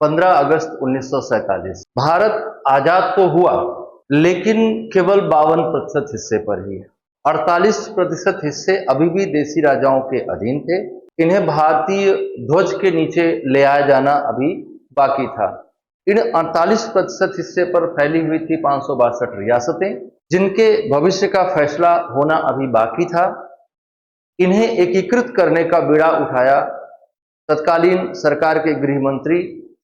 15 अगस्त 1947। भारत आजाद तो हुआ लेकिन केवल 52% हिस्से पर ही है। 48% हिस्से अभी भी देसी राजाओं के अधीन थे। इन्हें भारतीय ध्वज के नीचे ले आया जाना अभी बाकी था। इन 48% हिस्से पर फैली हुई थी 562 रियासतें, जिनके भविष्य का फैसला होना अभी बाकी था। इन्हें एकीकृत करने का बीड़ा उठाया तत्कालीन सरकार के गृह मंत्री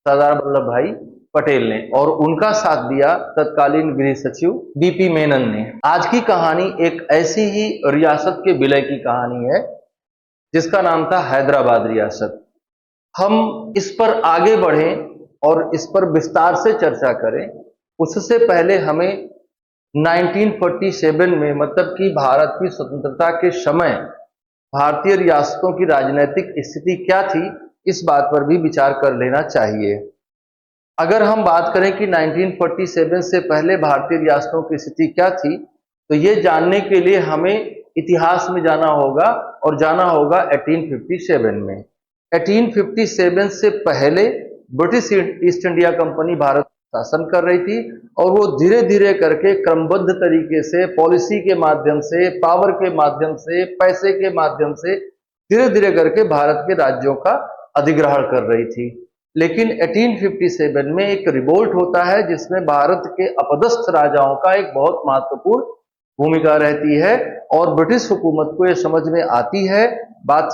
सरदार वल्लभ भाई पटेल ने, और उनका साथ दिया तत्कालीन गृह सचिव बीपी मेनन ने। आज की कहानी एक ऐसी ही रियासत के विलय की कहानी है जिसका नाम था हैदराबाद रियासत। हम इस पर आगे बढ़ें और इस पर विस्तार से चर्चा करें, उससे पहले हमें 1947 में, मतलब कि भारत की स्वतंत्रता के समय भारतीय रियासतों की राजनीतिक स्थिति क्या थी, इस बात पर भी विचार कर लेना चाहिए। अगर हम बात करें कि 1947 से पहले भारतीय रियासतों की स्थिति क्या थी, तो ये जानने के लिए हमें इतिहास में जाना होगा, और जाना होगा 1857 में। 1857 से पहले British east India company Bharat शासन कर रही थी, और वो धीरे धीरे करके क्रमबद्ध तरीके से, पॉलिसी के माध्यम से, पावर के माध्यम से, पैसे के माध्यम से धीरे धीरे करके भारत के राज्यों का अधिग्रहण कर रही थी। लेकिन 1857 में एक रिवोल्ट होता है जिसमें भारत के अपदस्थ राजाओं का एक बहुत महत्वपूर्ण भूमिका रहती है, और ब्रिटिश हुकूमत को यह समझ में आती है, बात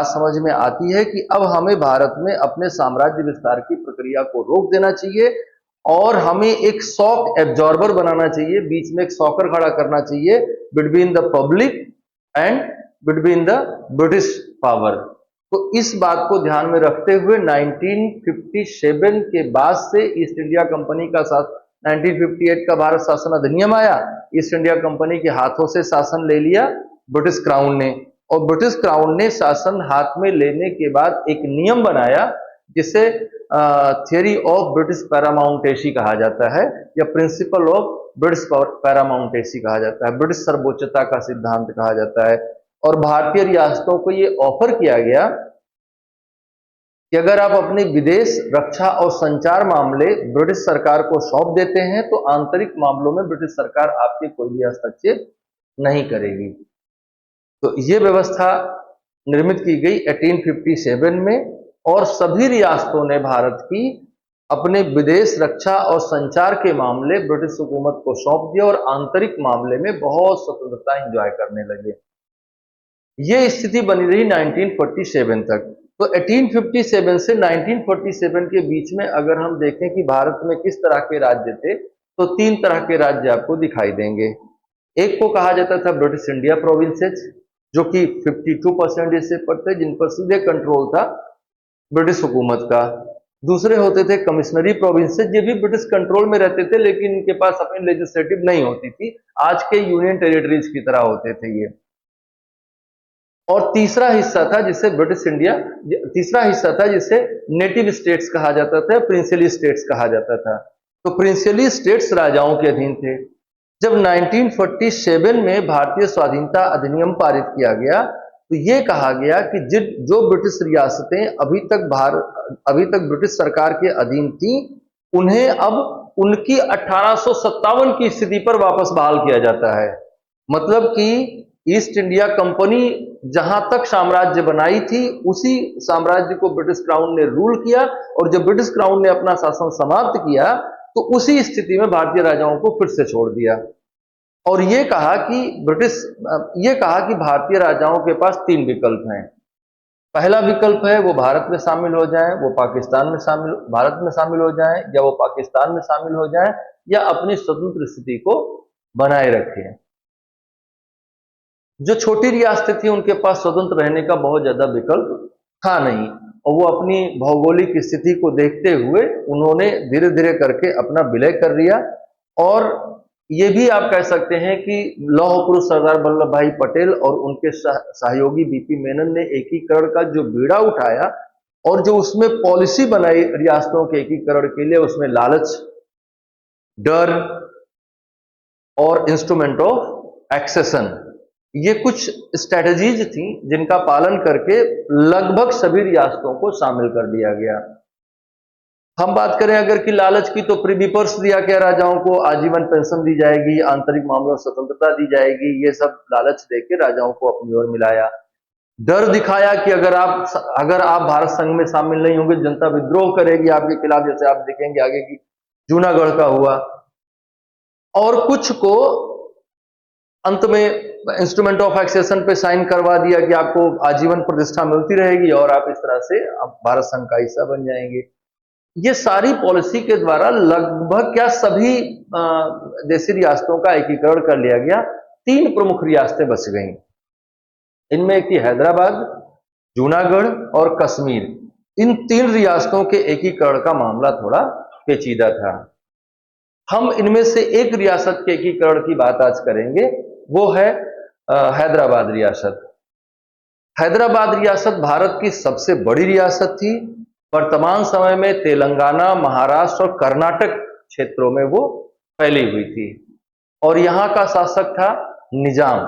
समझ में आती है कि अब हमें भारत में अपने साम्राज्य विस्तार की प्रक्रिया को रोक देना चाहिए, और हमें एक शॉक एब्जॉर्बर बनाना चाहिए, बीच में एक सॉकर खड़ा करना चाहिए between the public and between the British power. तो इस बात को ध्यान में रखते हुए 1957 के बाद से ईस्ट इंडिया कंपनी का 1958 का भारत शासन अधिनियम आया। ईस्ट इंडिया कंपनी के हाथों से शासन ले लिया ब्रिटिश क्राउन ने, और ब्रिटिश क्राउन ने शासन हाथ में लेने के बाद एक नियम बनाया जिसे थियरी ऑफ ब्रिटिश पैरामाउंटेसी कहा जाता है, या प्रिंसिपल ऑफ ब्रिटिश पैरामाउंटेसी कहा जाता है, ब्रिटिश सर्वोच्चता का सिद्धांत कहा जाता है। और भारतीय रियासतों को ये ऑफर किया गया कि अगर आप अपने विदेश, रक्षा और संचार मामले ब्रिटिश सरकार को सौंप देते हैं तो आंतरिक मामलों में ब्रिटिश सरकार आपके कोई भी हस्तक्षेप नहीं करेगी। तो ये व्यवस्था निर्मित की गई 1857 में, और सभी रियासतों ने भारत की अपने विदेश, रक्षा और संचार के मामले ब्रिटिश हुकूमत को सौंप दिया, और आंतरिक मामले में बहुत स्वतंत्रता एंजॉय करने लगे। ये स्थिति बनी रही 1947 तक। तो 1857 से 1947 के बीच में अगर हम देखें कि भारत में किस तरह के राज्य थे, तो 3 तरह के राज्य आपको दिखाई देंगे। एक को कहा जाता था ब्रिटिश इंडिया प्रोविंसेस, जो कि 52% हिस्से पर थे, जिन पर सीधे कंट्रोल था ब्रिटिश हुकूमत का। दूसरे होते थे कमिश्नरी प्रोविंसेस, ये भी ब्रिटिश कंट्रोल में रहते थे लेकिन इनके पास अपनी लेजिस्लेटिव नहीं होती थी, आज के यूनियन टेरिटरीज की तरह होते थे ये। और तीसरा हिस्सा था जिसे नेटिव स्टेट्स कहा जाता था, प्रिंसिली स्टेट्स कहा जाता था। तो प्रिंसिली स्टेट्स राजाओं के अधीन थे। जब 1947 में भारतीय स्वाधीनता अधिनियम पारित किया गया, तो ये कहा गया कि जो ब्रिटिश रियासतें अभी तक ब्रिटिश सरकार के अधीन थी, उन्हें अब उनकी 1857 की स्थिति पर वापस बहाल किया जाता है। मतलब कि ईस्ट इंडिया कंपनी जहां तक साम्राज्य बनाई थी, उसी साम्राज्य को ब्रिटिश क्राउन ने रूल किया, और जब ब्रिटिश क्राउन ने अपना शासन समाप्त किया तो उसी स्थिति में भारतीय राजाओं को फिर से छोड़ दिया, और ये कहा कि भारतीय राजाओं के पास 3 विकल्प हैं। पहला विकल्प है वो भारत में शामिल हो जाएं, वो भारत में शामिल हो जाएं, या वो पाकिस्तान में शामिल हो जाएं, या अपनी स्वतंत्र स्थिति को बनाए रखें। जो छोटी रियासतें थी उनके पास स्वतंत्र रहने का बहुत ज्यादा विकल्प था नहीं, और वो अपनी भौगोलिक स्थिति को देखते हुए उन्होंने धीरे धीरे करके अपना विलय कर लिया। और ये भी आप कह सकते हैं कि लौह पुरुष सरदार वल्लभ भाई पटेल और उनके सहयोगी बीपी मेनन ने एकीकरण का जो बीड़ा उठाया, और जो उसमें पॉलिसी बनाई रियासतों के एकीकरण के लिए, उसमें लालच, डर और इंस्ट्रूमेंट ऑफ एक्सेशन, ये कुछ स्ट्रेटजीज थी जिनका पालन करके लगभग सभी रियासतों को शामिल कर दिया गया। हम बात करें अगर कि लालच की, तो प्रिवी पर्स दिया गया राजाओं को, आजीवन पेंशन दी जाएगी, आंतरिक मामलों में स्वतंत्रता दी जाएगी, ये सब लालच देके राजाओं को अपनी ओर मिलाया। डर दिखाया कि अगर आप भारत संघ में शामिल नहीं होंगे, जनता विद्रोह करेगी आपके खिलाफ, जैसे आप देखेंगे आगे की जूनागढ़ का हुआ। और कुछ को अंत में इंस्ट्रूमेंट ऑफ एक्सेशन पे साइन करवा दिया कि आपको आजीवन प्रतिष्ठा मिलती रहेगी और आप इस तरह से आप भारत संघ का हिस्सा बन जाएंगे। ये सारी पॉलिसी के द्वारा लगभग क्या सभी देशी रियासतों का एकीकरण कर लिया गया। 3 प्रमुख रियासतें बच गईं। इनमें एक थी हैदराबाद, जूनागढ़ और कश्मीर। इन 3 रियासतों के एकीकरण का मामला थोड़ा पेचीदा था। हम इनमें से एक रियासत के एकीकरण की बात आज करेंगे, वो है हैदराबाद रियासत। हैदराबाद रियासत भारत की सबसे बड़ी रियासत थी। वर्तमान समय में तेलंगाना, महाराष्ट्र और कर्नाटक क्षेत्रों में वो फैली हुई थी। और यहाँ का शासक था निजाम।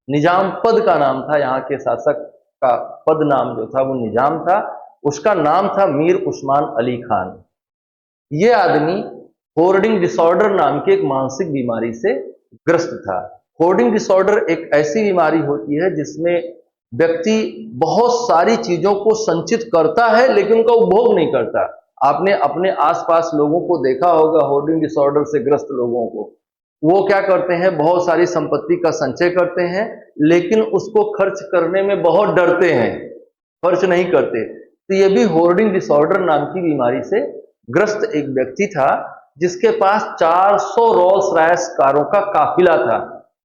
निजाम पद का नाम था, यहाँ के शासक का पद नाम जो था वो निजाम था। उसका नाम था मीर उस्मान अली खान। ये आदमी होर्डिंग डिसऑर्डर नाम की एक मानसिक बीमारी से ग्रस्त था। होर्डिंग डिसऑर्डर एक ऐसी बीमारी होती है जिसमें व्यक्ति बहुत सारी चीजों को संचित करता है लेकिन उनका उपभोग नहीं करता। आपने अपने आसपास लोगों को देखा होगा, होर्डिंग डिसऑर्डर से ग्रस्त लोगों को। वो क्या करते हैं, बहुत सारी संपत्ति का संचय करते हैं लेकिन उसको खर्च करने में बहुत डरते हैं, खर्च नहीं करते। तो ये भी होर्डिंग डिसऑर्डर नाम की बीमारी से ग्रस्त एक व्यक्ति था, जिसके पास 400 रोल्स रॉयस कारों का काफिला था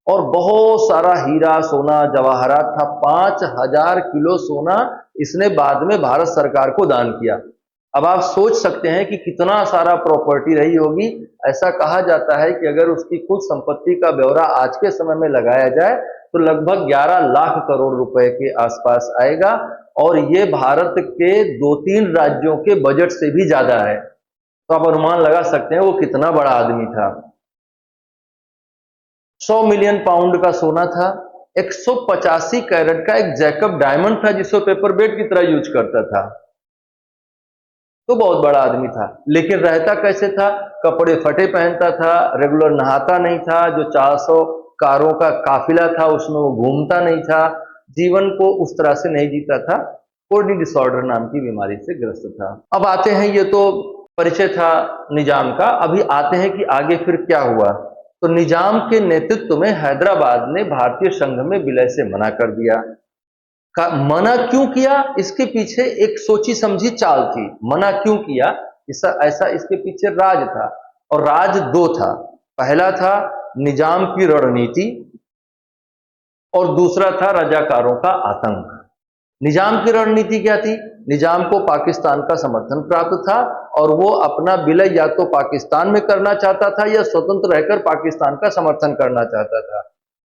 और बहुत सारा हीरा, सोना, जवाहरात था। 5000 किलो सोना इसने बाद में भारत सरकार को दान किया। अब आप सोच सकते हैं कि कितना सारा प्रॉपर्टी रही होगी। ऐसा कहा जाता है कि अगर उसकी कुल संपत्ति का ब्यौरा आज के समय में लगाया जाए तो लगभग 11 लाख करोड़ रुपए के आसपास आएगा और ये भारत के 2-3 राज्यों के बजट से भी ज्यादा है। तो आप अनुमान लगा सकते हैं वो कितना बड़ा आदमी था। 100 मिलियन पाउंड का सोना था। 185 कैरेट का एक जैकब डायमंड था जिसको पेपर वेट की तरह यूज करता था। तो बहुत बड़ा आदमी था, लेकिन रहता कैसे था? कपड़े फटे पहनता था, रेगुलर नहाता नहीं था, जो 400 कारों का काफिला था उसमें वो घूमता नहीं था, जीवन को उस तरह से नहीं जीता था, होर्डिंग डिसऑर्डर नाम की बीमारी से ग्रस्त था। अब आते हैं, ये तो परिचय था निजाम का। अभी आते हैं कि आगे फिर क्या हुआ। तो निजाम के नेतृत्व में हैदराबाद ने भारतीय संघ में विलय से मना कर दिया। मना क्यों किया? इसके पीछे एक सोची समझी चाल थी। मना क्यों किया? ऐसा इसके पीछे राज था, और राज 2 था। पहला था निजाम की रणनीति और दूसरा था रजाकारों का आतंक। निजाम की रणनीति क्या थी? निजाम को पाकिस्तान का समर्थन प्राप्त था और वो अपना विलय या तो पाकिस्तान में करना चाहता था या स्वतंत्र रहकर पाकिस्तान का समर्थन करना चाहता था।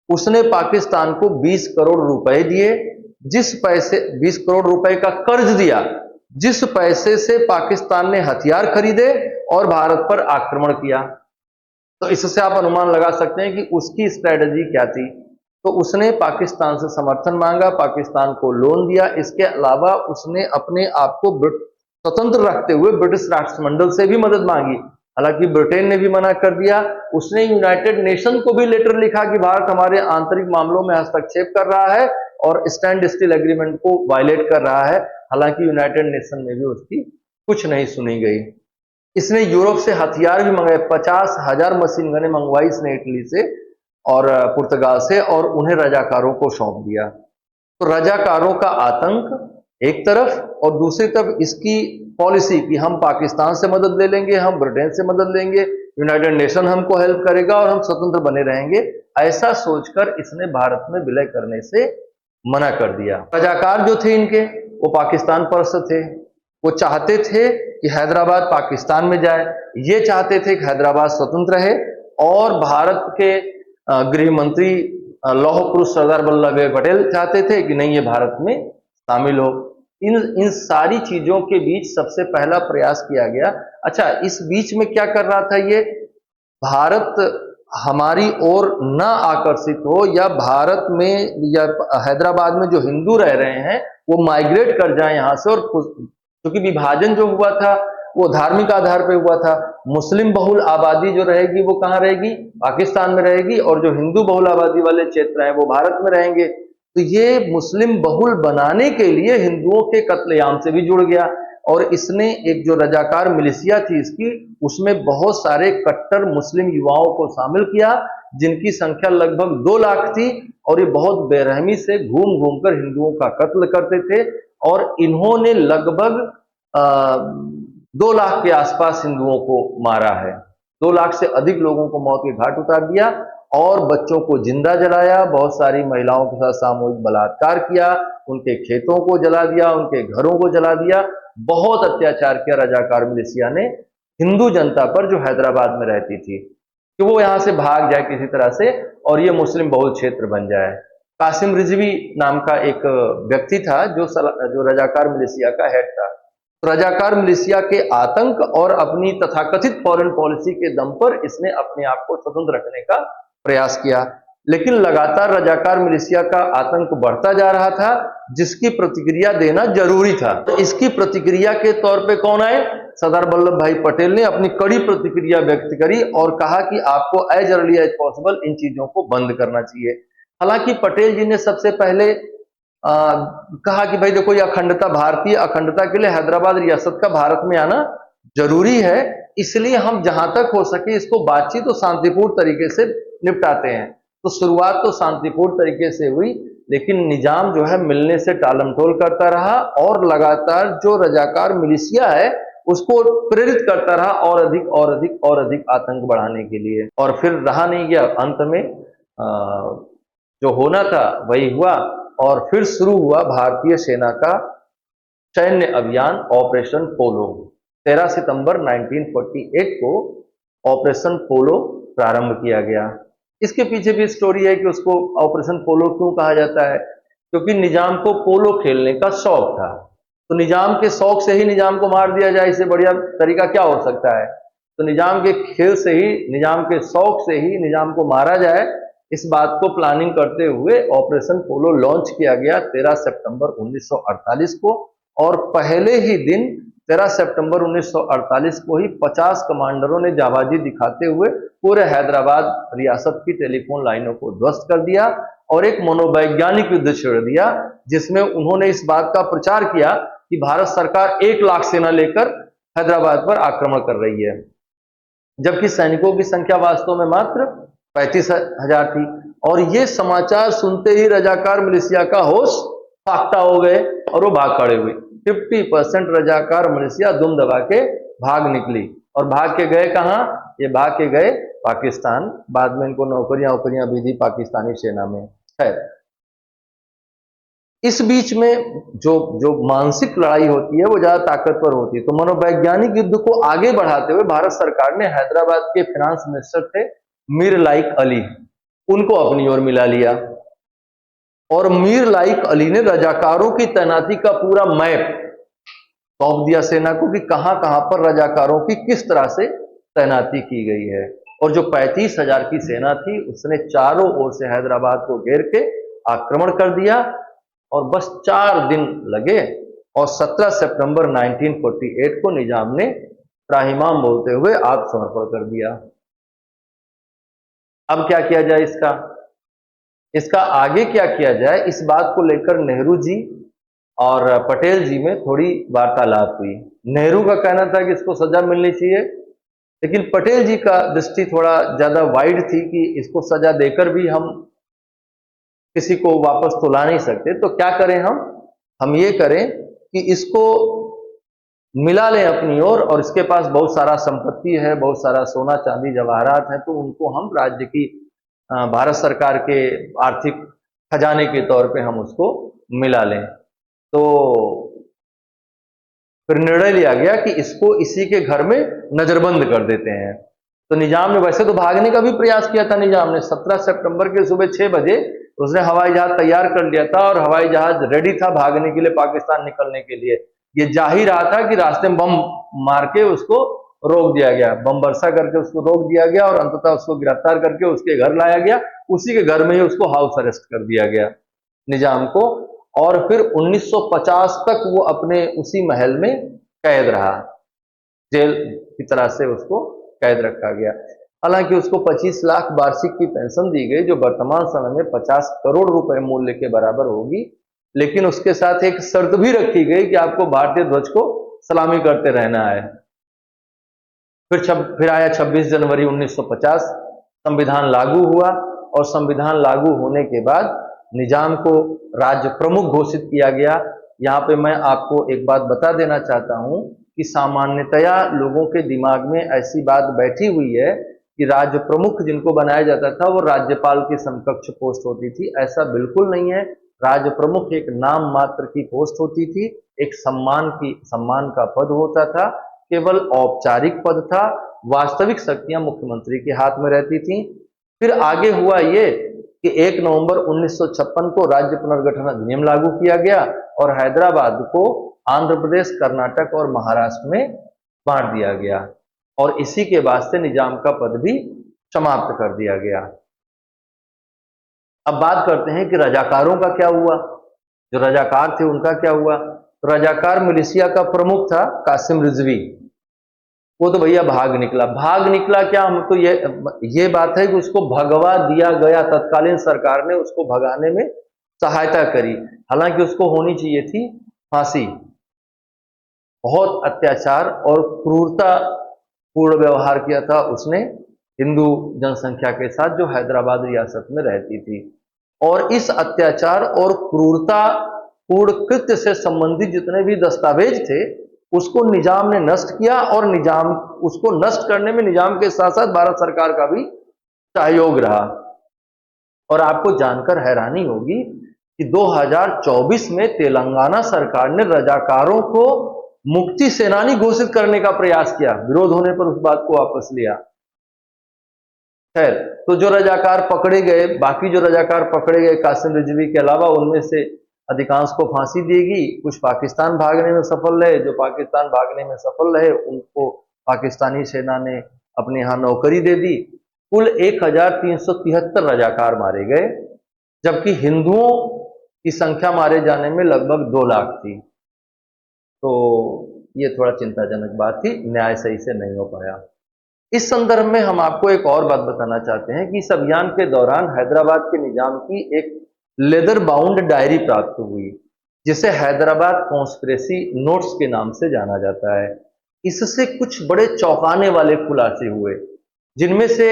उसने पाकिस्तान को 20 करोड़ रुपए दिए, 20 करोड़ रुपए का कर्ज दिया, जिस पैसे से पाकिस्तान ने हथियार खरीदे और भारत पर आक्रमण किया। तो इससे आप अनुमान लगा सकते हैं कि उसकी स्ट्रेटजी क्या थी। तो उसने पाकिस्तान से समर्थन मांगा, पाकिस्तान को लोन दिया। इसके अलावा उसने अपने आप को स्वतंत्र रखते हुए ब्रिटिश राष्ट्रमंडल से भी मदद मांगी। हालांकि ब्रिटेन ने भी मना कर दिया। उसने यूनाइटेड नेशन को भी लेटर लिखा कि भारत हमारे आंतरिक मामलों में हस्तक्षेप कर रहा है और स्टैंड स्टिल एग्रीमेंट को वायलेट कर रहा है। हालांकि यूनाइटेड नेशन में भी उसकी कुछ नहीं सुनी गई। इसने यूरोप से हथियार भी मंगाए, 50,000 मशीन गनें मंगवाई इसने इटली से और पुर्तगाल से, और उन्हें रजाकारों को सौंप दिया। तो रजाकारों का आतंक एक तरफ और दूसरी तरफ इसकी पॉलिसी कि हम पाकिस्तान से मदद ले लेंगे, हम ब्रिटेन से मदद लेंगे, यूनाइटेड नेशन हमको हेल्प करेगा और हम स्वतंत्र बने रहेंगे, ऐसा सोचकर इसने भारत में विलय करने से मना कर दिया। रजाकार जो थे इनके, वो पाकिस्तान परस्त थे। वो चाहते थे कि हैदराबाद पाकिस्तान में जाए, ये चाहते थे कि हैदराबाद स्वतंत्र रहे, और भारत के गृह मंत्री लौह पुरुष सरदार वल्लभ भाई पटेल चाहते थे कि नहीं, ये भारत में शामिल हो। इन सारी चीजों के बीच सबसे पहला प्रयास किया गया। अच्छा, इस बीच में क्या कर रहा था ये? भारत हमारी ओर न आकर्षित हो, या भारत में या हैदराबाद में जो हिंदू रह रहे हैं वो माइग्रेट कर जाएं यहां से, और क्योंकि विभाजन जो हुआ था वो धार्मिक आधार पे हुआ था। मुस्लिम बहुल आबादी जो रहेगी वो कहाँ रहेगी, पाकिस्तान में रहेगी, और जो हिंदू बहुल आबादी वाले क्षेत्र हैं वो भारत में रहेंगे। तो ये मुस्लिम बहुल बनाने के लिए हिंदुओं के कत्लेआम से भी जुड़ गया। और इसने एक जो रजाकार मिलिशिया थी इसकी, उसमें बहुत सारे कट्टर मुस्लिम युवाओं को शामिल किया, जिनकी संख्या लगभग 2 लाख थी, और ये बहुत बेरहमी से घूम घूम कर हिंदुओं का कत्ल करते थे। और इन्होंने लगभग 2 लाख के आसपास हिंदुओं को मारा है। 2 लाख से अधिक लोगों को मौत के घाट उतार दिया, और बच्चों को जिंदा जलाया, बहुत सारी महिलाओं के साथ सामूहिक बलात्कार किया, उनके खेतों को जला दिया, उनके घरों को जला दिया। बहुत अत्याचार किया रजाकार मिलिशिया ने हिंदू जनता पर जो हैदराबाद में रहती थी, कि वो यहां से भाग जाए किसी तरह से और ये मुस्लिम बहुल क्षेत्र बन जाए। कासिम रिजवी नाम का एक व्यक्ति था जो रजाकार मिलिशिया का हेड था। तो रजाकार मिलिशिया के आतंक और अपनी तथाकथित फॉरेन पॉलिसी के दम पर इसने अपने आप को स्वतंत्र रखने का प्रयास किया, लेकिन लगातार रजाकार मिलिशिया का आतंक बढ़ता जा रहा था, जिसकी प्रतिक्रिया देना जरूरी था। तो इसकी प्रतिक्रिया के तौर पे कौन आए, सरदार वल्लभ भाई पटेल ने अपनी कड़ी प्रतिक्रिया व्यक्त करी और कहा कि आपको एज अर्ली एज पॉसिबल इन चीजों को बंद करना चाहिए। हालांकि पटेल जी ने सबसे पहले कहा कि भाई देखो, ये अखंडता, भारतीय अखंडता के लिए हैदराबाद रियासत का भारत में आना जरूरी है, इसलिए हम जहां तक हो सके इसको बातचीत और शांतिपूर्ण तरीके से निपटाते हैं। तो शुरुआत तो शांतिपूर्ण तरीके से हुई, लेकिन निजाम जो है मिलने से टालमटोल करता रहा और लगातार जो रजाकार मिलिशिया है उसको प्रेरित करता रहा और अधिक और अधिक और अधिक आतंक बढ़ाने के लिए। और फिर रहा नहीं गया, अंत में जो होना था वही हुआ, और फिर शुरू हुआ भारतीय सेना का सैन्य अभियान ऑपरेशन पोलो। 13 सितंबर 1948 को ऑपरेशन पोलो प्रारंभ किया गया। इसके पीछे भी स्टोरी है कि उसको ऑपरेशन पोलो क्यों कहा जाता है, क्योंकि निजाम को पोलो खेलने का शौक था। तो निजाम के शौक से ही निजाम को मार दिया जाए, इससे बढ़िया तरीका क्या हो सकता है। तो निजाम के खेल से ही, निजाम के शौक से ही निजाम को मारा जाए, इस बात को प्लानिंग करते हुए ऑपरेशन पोलो लॉन्च किया गया 13 सितंबर 1948 को। और पहले ही दिन 13 सितंबर 1948 को ही 50 कमांडरों ने जाबाजी दिखाते हुए पूरे हैदराबाद रियासत की टेलीफोन लाइनों को ध्वस्त कर दिया और एक मनोवैज्ञानिक युद्ध छेड़ दिया, जिसमें उन्होंने इस बात का प्रचार किया कि भारत सरकार 1 लाख सेना लेकर हैदराबाद पर आक्रमण कर रही है, जबकि सैनिकों की संख्या वास्तव में मात्र 35,000 थी। और ये समाचार सुनते ही रजाकार मिलिशिया का होश फाख्ता हो गए और वो भाग खड़े हुए। 50% रजाकार मिलिशिया दुम दबा के भाग निकली, और भाग के गए कहां, ये भाग के गए पाकिस्तान। बाद में इनको नौकरियां भी दी पाकिस्तानी सेना में। खैर, इस बीच में जो मानसिक लड़ाई होती है वो ज्यादा ताकतवर होती है। तो मनोवैज्ञानिक युद्ध को आगे बढ़ाते हुए भारत सरकार ने हैदराबाद के फाइनेंस मिनिस्टर थे मीर लाइक अली, उनको अपनी ओर मिला लिया, और मीर लाइक अली ने रजाकारों की तैनाती का पूरा मैप सौंप दिया सेना को कि कहां कहां पर रजाकारों की किस तरह से तैनाती की गई है। और जो 35,000 की सेना थी उसने चारों ओर से हैदराबाद को घेर के आक्रमण कर दिया, और बस 4 दिन लगे और 17 सितंबर 1948 को निजाम ने त्राहिमाम बोलते हुए आत्मसमर्पण कर दिया। अब क्या किया जाए, इसका आगे क्या किया जाए, इस बात को लेकर नेहरू जी और पटेल जी में थोड़ी वार्तालाप हुई। नेहरू का कहना था कि इसको सजा मिलनी चाहिए, लेकिन पटेल जी का दृष्टि थोड़ा ज्यादा वाइड थी कि इसको सजा देकर भी हम किसी को वापस तो ला नहीं सकते, तो क्या करें हम ये करें कि इसको मिला लें अपनी ओर, और इसके पास बहुत सारा संपत्ति है, बहुत सारा सोना चांदी जवाहरात है, तो उनको हम राज्य की भारत सरकार के आर्थिक खजाने के तौर पे हम उसको मिला लें। तो फिर निर्णय लिया गया कि इसको इसी के घर में नजरबंद कर देते हैं। तो निजाम ने वैसे तो भागने का भी प्रयास किया था, निजाम ने 17 सितंबर के सुबह 6 बजे उसने हवाई जहाज तैयार कर लिया था, और हवाई जहाज रेडी था भागने के लिए, पाकिस्तान निकलने के लिए। ये जा ही रहा था कि रास्ते में बम मार के उसको रोक दिया गया, बम वर्षा करके उसको रोक दिया गया, और अंततः उसको गिरफ्तार करके उसके घर लाया गया। उसी के घर में ही उसको हाउस अरेस्ट कर दिया गया निजाम को, और फिर 1950 तक वो अपने उसी महल में कैद रहा, जेल की तरह से उसको कैद रखा गया। हालांकि उसको 25 लाख वार्षिक की पेंशन दी गई, जो वर्तमान समय में 50 करोड़ रुपए मूल्य के बराबर होगी, लेकिन उसके साथ एक शर्त भी रखी गई कि आपको भारतीय ध्वज को सलामी करते रहना है। फिर आया 26 जनवरी 1950, संविधान लागू हुआ और संविधान लागू होने के बाद निजाम को राज्य प्रमुख घोषित किया गया। यहाँ पे मैं आपको एक बात बता देना चाहता हूँ कि सामान्यतया लोगों के दिमाग में ऐसी बात बैठी हुई है कि राज्य प्रमुख जिनको बनाया जाता था वो राज्यपाल की समकक्ष पोस्ट होती थी। ऐसा बिल्कुल नहीं है। राज्य प्रमुख एक नाम मात्र की पोस्ट होती थी, एक सम्मान का पद होता था, केवल औपचारिक पद था। वास्तविक शक्तियां मुख्यमंत्री के हाथ में रहती थी। फिर आगे हुआ ये कि 1 नवंबर 1956 को राज्य पुनर्गठन अधिनियम लागू किया गया और हैदराबाद को आंध्र प्रदेश, कर्नाटक और महाराष्ट्र में बांट दिया गया और इसी के बाद से निजाम का पद भी समाप्त कर दिया गया। अब बात करते हैं कि रजाकारों का क्या हुआ। जो रजाकार थे उनका क्या हुआ। तो रजाकार मिलिशिया का प्रमुख था कासिम रिजवी। वो तो भैया भाग निकला क्या, हमको ये बात है कि उसको भगवा दिया गया। तत्कालीन सरकार ने उसको भगाने में सहायता करी, हालांकि उसको होनी चाहिए थी फांसी। बहुत अत्याचार और क्रूरता पूर्ण व्यवहार किया था उसने हिंदू जनसंख्या के साथ जो हैदराबाद रियासत में रहती थी, और इस अत्याचार और क्रूरता पूर्ण कृत्य से संबंधित जितने भी दस्तावेज थे उसको निजाम ने नष्ट किया और उसको नष्ट करने में निजाम के साथ साथ भारत सरकार का भी सहयोग रहा। और आपको जानकर हैरानी होगी कि 2024 में तेलंगाना सरकार ने रजाकारों को मुक्ति सेनानी घोषित करने का प्रयास किया, विरोध होने पर उस बात को वापस लिया। खैर, तो जो रजाकार पकड़े गए, बाकी जो रजाकार पकड़े गए कासिम रिजवी के अलावा, उनमें से अधिकांश को फांसी देगी, कुछ पाकिस्तान भागने में सफल रहे। जो पाकिस्तान भागने में सफल रहे उनको पाकिस्तानी सेना ने अपने यहाँ नौकरी दे दी। कुल 1373 रजाकार मारे गए, जबकि हिंदुओं की संख्या मारे जाने में लगभग 2 लाख थी। तो ये थोड़ा चिंताजनक बात थी, न्याय सही से नहीं हो पाया। इस संदर्भ में हम आपको एक और बात बताना चाहते हैं कि इस अभियान के दौरान हैदराबाद के निजाम की एक लेदर बाउंड डायरी प्राप्त हुई, जिसे हैदराबाद कॉन्स्पिरेसी नोट्स के नाम से जाना जाता है। इससे कुछ बड़े चौंकाने वाले खुलासे हुए, जिनमें से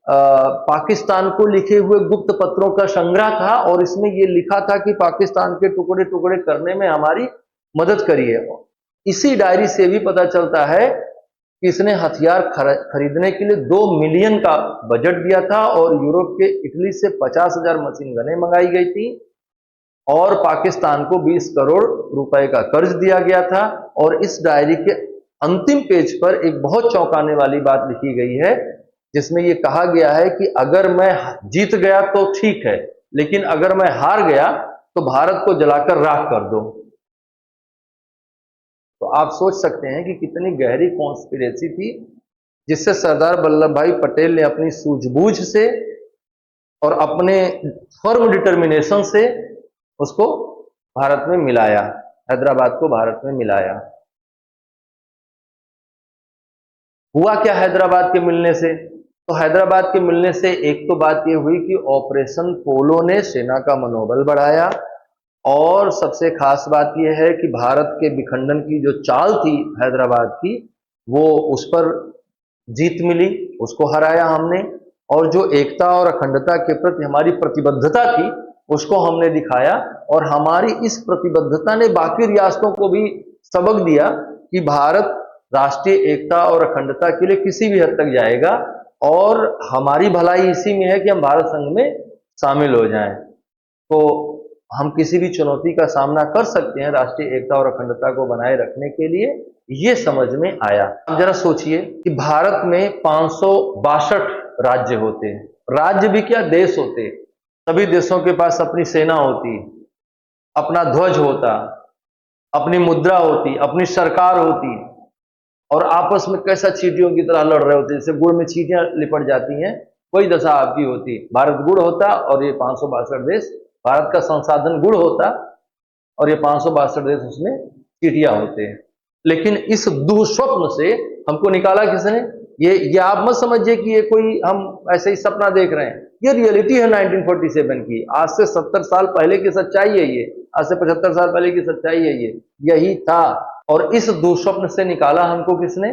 पाकिस्तान को लिखे हुए गुप्त पत्रों का संग्रह था और इसमें यह लिखा था कि पाकिस्तान के टुकड़े टुकड़े करने में हमारी मदद करिए। इसी डायरी से भी पता चलता है कि इसने हथियार खरीदने के लिए 2 मिलियन का बजट दिया था और यूरोप के इटली से 50,000 मशीन गनें मंगाई गई थी और पाकिस्तान को 20 करोड़ रुपए का कर्ज दिया गया था। और इस डायरी के अंतिम पेज पर एक बहुत चौंकाने वाली बात लिखी गई है, जिसमें यह कहा गया है कि अगर मैं जीत गया तो ठीक है, लेकिन अगर मैं हार गया तो भारत को जलाकर राख कर दो। तो आप सोच सकते हैं कि कितनी गहरी कॉन्स्पिरेसी थी, जिससे सरदार वल्लभ भाई पटेल ने अपनी सूझबूझ से और अपने फर्म डिटर्मिनेशन से उसको भारत में मिलाया, हैदराबाद को भारत में मिलाया। हुआ क्या हैदराबाद के मिलने से? तो हैदराबाद के मिलने से एक तो बात यह हुई कि ऑपरेशन पोलो ने सेना का मनोबल बढ़ाया, और सबसे खास बात यह है कि भारत के विखंडन की जो चाल थी हैदराबाद की, वो उस पर जीत मिली, उसको हराया हमने, और जो एकता और अखंडता के प्रति हमारी प्रतिबद्धता थी उसको हमने दिखाया। और हमारी इस प्रतिबद्धता ने बाकी रियासतों को भी सबक दिया कि भारत राष्ट्रीय एकता और अखंडता के लिए किसी भी हद तक जाएगा, और हमारी भलाई इसी में है कि हम भारत संघ में शामिल हो जाएं। तो हम किसी भी चुनौती का सामना कर सकते हैं राष्ट्रीय एकता और अखंडता को बनाए रखने के लिए, ये समझ में आया। अब जरा सोचिए कि भारत में 562 राज्य होते हैं, राज्य भी क्या देश होते, सभी देशों के पास अपनी सेना होती, अपना ध्वज होता, अपनी मुद्रा होती, अपनी सरकार होती, और आपस में कैसा चींटियों की तरह लड़ रहे होते, जैसे गुड़ में चींटियां लिपट जाती हैं, वही दशा आपकी होती। भारत गुड़ होता और ये 562 देश, भारत का संसाधन गुड़ होता और ये 562 देश उसमें चींटियां होते हैं। लेकिन इस दुःस्वप्न से हमको निकाला किसने? ये आप मत समझिए कि ये कोई हम ऐसे ही सपना देख रहे हैं, ये रियलिटी है 1947 की। आज से 70 साल पहले की सच्चाई है ये, आज से 75 साल पहले की सच्चाई है ये, यही था। और इस दुःस्वप्न से निकाला हमको किसने?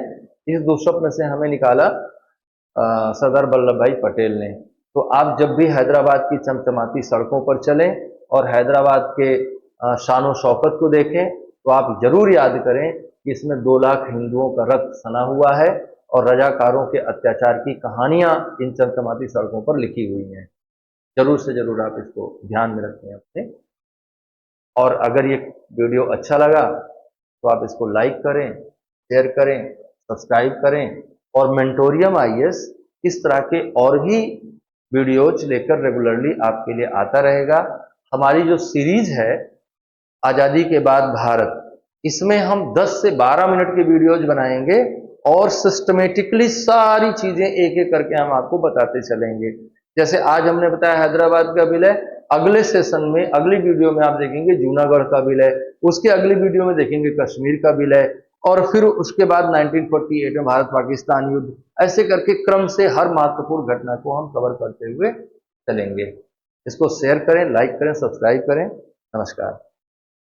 इस दुःस्वप्न से हमें निकाला सरदार वल्लभ भाई पटेल ने। तो आप जब भी हैदराबाद की चमचमाती सड़कों पर चलें और हैदराबाद के शान शौकत को देखें, तो आप जरूर याद करें कि इसमें 2 लाख हिंदुओं का रक्त सना हुआ है और रजाकारों के अत्याचार की कहानियां इन चमचमाती सड़कों पर लिखी हुई हैं। जरूर से जरूर आप इसको ध्यान में रखें अपने। और अगर ये वीडियो अच्छा लगा तो आप इसको लाइक करें, शेयर करें, सब्सक्राइब करें। और मेंटोरियम आईएएस इस तरह के और भी वीडियोज लेकर रेगुलरली आपके लिए आता रहेगा। हमारी जो सीरीज है आजादी के बाद भारत, इसमें हम 10 से 12 मिनट के वीडियोज बनाएंगे और सिस्टमेटिकली सारी चीजें एक एक करके हम आपको बताते चलेंगे। जैसे आज हमने बताया हैदराबाद का विलय, अगले सेशन में अगली वीडियो में आप देखेंगे जूनागढ़ का विलय, उसके अगली वीडियो में देखेंगे कश्मीर का विलय, और फिर उसके बाद 1948 में भारत पाकिस्तान युद्ध। ऐसे करके क्रम से हर महत्वपूर्ण घटना को हम कवर करते हुए चलेंगे। इसको शेयर करें, लाइक करें, सब्सक्राइब करें। नमस्कार।